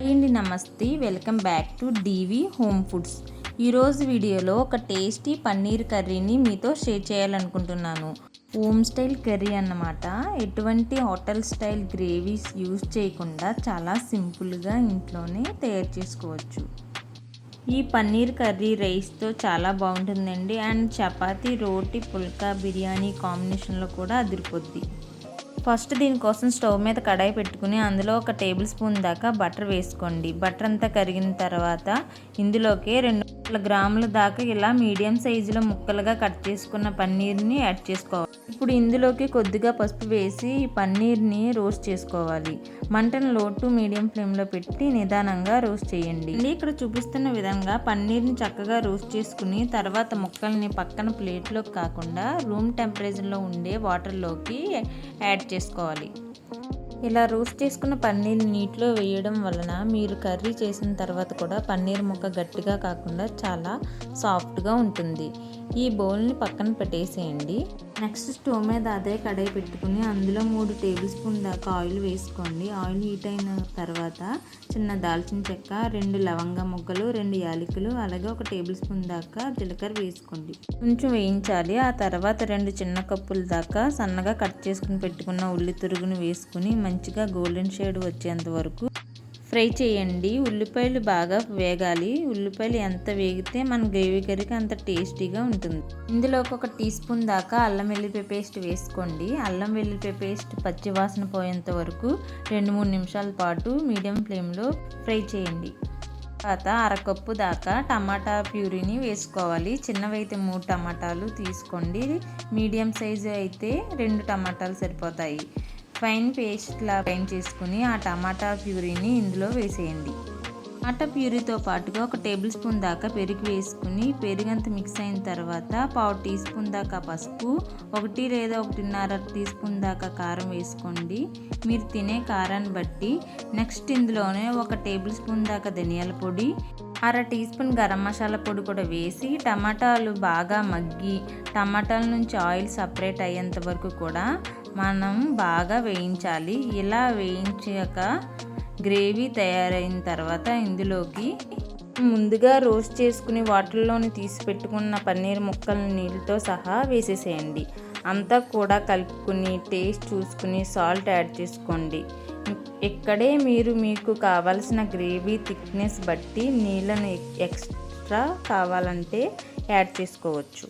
నమస్తే, welcome back to DV home foods. ఈరోజు వీడియోలో ఒక టేస్టీ పన్నీర్ కర్రీని మీతో షేర్ చేయాలనుకుంటున్నాను. హోమ్ స్టైల్ కర్రీ అన్నమాట. ఎటువంటి హోటల్ స్టైల్ గ్రేవీస్ యూజ్ చేయకుండా చాలా సింపుల్గా ఇంట్లోనే తయారు చేసుకోవచ్చు. ఈ పన్నీర్ కర్రీ రైస్తో చాలా బాగుంటుందండి. అండ్ చపాతీ, రోటీ, పుల్కా, బిర్యానీ కాంబినేషన్లో కూడా అదిరిపోద్ది. ఫస్ట్ దీనికోసం స్టవ్ మీద కడాయి పెట్టుకుని అందులో ఒక టేబుల్ స్పూన్ దాకా బటర్ వేసుకోండి. బటర్ అంతా కరిగిన తర్వాత ఇందులోకి 200 గ్రాముల దాకా ఇలా మీడియం సైజులో ముక్కలుగా కట్ చేసుకున్న పన్నీర్ని యాడ్ చేసుకోవాలి. ఇప్పుడు ఇందులోకి కొద్దిగా పసుపు వేసి ఈ పన్నీర్ని రోస్ట్ చేసుకోవాలి. మంటను లో టు మీడియం ఫ్లేమ్లో పెట్టి నిదానంగా రోస్ట్ చేయండి. ఇక్కడ చూపిస్తున్న విధంగా పన్నీర్ని చక్కగా రోస్ట్ చేసుకుని తర్వాత ముక్కల్ని పక్కన ప్లేట్లో కాకుండా రూమ్ టెంపరేచర్లో ఉండే వాటర్లోకి యాడ్ చేసుకోవాలి. ఇలా రోస్ట్ చేసుకున్న పన్నీర్ నీటిలో వేయడం వలన మీరు కర్రీ చేసిన తర్వాత కూడా పన్నీర్ ముక్క గట్టిగా కాకుండా చాలా సాఫ్ట్గా ఉంటుంది. ఈ బౌల్ని పక్కన పెట్టేసేయండి. నెక్స్ట్ స్టవ్ మీద అదే కడాయి పెట్టుకుని అందులో 3 టేబుల్ స్పూన్ దాకా ఆయిల్ వేసుకోండి. ఆయిల్ హీట్ అయిన తర్వాత చిన్న దాల్చిన చెక్క, 2 లవంగ ముక్కలు, 2 యాలకులు, అలాగే 1 టేబుల్ స్పూన్ దాకా జీలకర్ర వేసుకోండి. కొంచెం వేయించాలి. ఆ తర్వాత 2 చిన్న కప్పుల దాకా సన్నగా కట్ చేసుకుని పెట్టుకున్న ఉల్లి తురుగును వేసుకుని మంచిగా గోల్డెన్ షేడ్ వచ్చేంత వరకు ఫ్రై చేయండి. ఉల్లిపాయలు బాగా వేగాలి. ఉల్లిపాయలు ఎంత వేగితే మన గ్రేవీ కర్రీకి అంత టేస్టీగా ఉంటుంది. ఇందులోకి 1 టీ స్పూన్ దాకా అల్లం వెల్లుల్లి పేస్ట్ వేసుకోండి. అల్లం వెల్లుల్లి పేస్ట్ పచ్చి వాసన పోయేంత వరకు 2-3 నిమిషాల పాటు మీడియం ఫ్లేమ్లో ఫ్రై చేయండి. తర్వాత 1/2 కప్పు దాకా టమాటా ప్యూరీని వేసుకోవాలి. చిన్నవైతే 3 టమాటాలు తీసుకోండి. మీడియం సైజు అయితే 2 టమాటాలు సరిపోతాయి. ఫైన్ పేస్ట్లా గ్రైండ్ చేసుకుని ఆ టమాటా ప్యూరీని ఇందులో వేసేయండి. టమాటా ప్యూరీతో పాటుగా 1 టేబుల్ స్పూన్ దాకా పెరుగు వేసుకుని పెరుగంతా మిక్స్ అయిన తర్వాత 1/2 టీ స్పూన్ దాకా పసుపు, 1 లేదా 1.5 టీ స్పూన్ దాకా కారం వేసుకోండి. మీరు తినే కారాన్ని బట్టి. నెక్స్ట్ ఇందులోనే 1 టేబుల్ స్పూన్ దాకా ధనియాల పొడి, 1/2 టీ స్పూన్ గరం మసాలా పొడి కూడా వేసి టమాటాలు బాగా మగ్గి టమాటాల నుంచి ఆయిల్ సపరేట్ అయ్యేంత వరకు కూడా మనం బాగా వేయించాలి. ఇలా వేయించాక గ్రేవీ తయారైన తర్వాత ఇందులోకి ముందుగా రోస్ట్ చేసుకుని వాటర్లోని తీసి పెట్టుకున్న పన్నీర్ ముక్కలను నీళ్ళతో సహా వేసేసేయండి. అంతా కూడా కలుపుకుని టేస్ట్ చూసుకుని సాల్ట్ యాడ్ చేసుకోండి. ఇక్కడే మీరు మీకు కావాల్సిన గ్రేవీ థిక్నెస్ బట్టి నీళ్ళను ఎక్స్ట్రా కావాలంటే యాడ్ చేసుకోవచ్చు.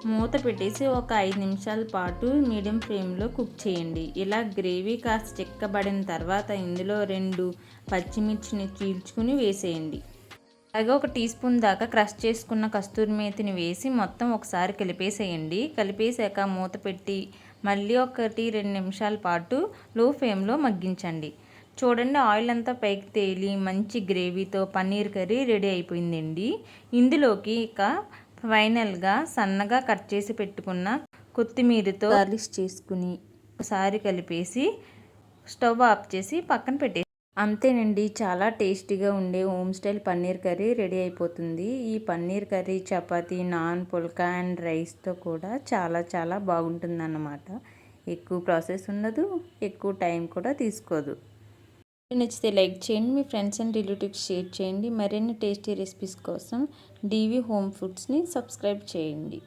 మూత పెట్టేసి ఒక 5 నిమిషాల పాటు మీడియం ఫ్లేమ్లో కుక్ చేయండి. ఇలా గ్రేవీ కాస్త చిక్కబడిన తర్వాత ఇందులో 2 పచ్చిమిర్చిని చీల్చుకుని వేసేయండి. అలాగే 1 టీ స్పూన్ దాకా క్రష్ చేసుకున్న కస్తూరి మేతిని వేసి మొత్తం ఒకసారి కలిపేసేయండి. కలిపేసాక మూత పెట్టి మళ్ళీ 1-2 నిమిషాల పాటు లో ఫ్లేమ్లో మగ్గించండి. చూడండి, ఆయిల్ అంతా పైకి తేలి మంచి గ్రేవీతో పన్నీర్ కర్రీ రెడీ అయిపోయిందండి. ఇందులోకి ఇక ఫైనల్గా సన్నగా కట్ చేసి పెట్టుకున్న కొత్తిమీరతో గార్నిష్ చేసుకుని ఒకసారి కలిపేసి స్టవ్ ఆఫ్ చేసి పక్కన పెట్టేసి అంతేనండి, చాలా టేస్టీగా ఉండే home style paneer curry ready అయిపోతుంది. ఈ పన్నీర్ కర్రీ చపాతీ, నాన్, పుల్కా అండ్ రైస్తో కూడా చాలా చాలా బాగుంటుందన్నమాట. ఎక్కువ ప్రాసెస్ ఉండదు, ఎక్కువ టైం కూడా తీసుకోదు. నచ్చితే లైక్ చేయండి, మీ ఫ్రెండ్స్ అండ్ రిలేటివ్స్ షేర్ చేయండి. మరిన్ని టేస్టీ రెసిపీస్ కోసం డీవీ హోమ్ ఫుడ్స్ని సబ్స్క్రైబ్ చేయండి.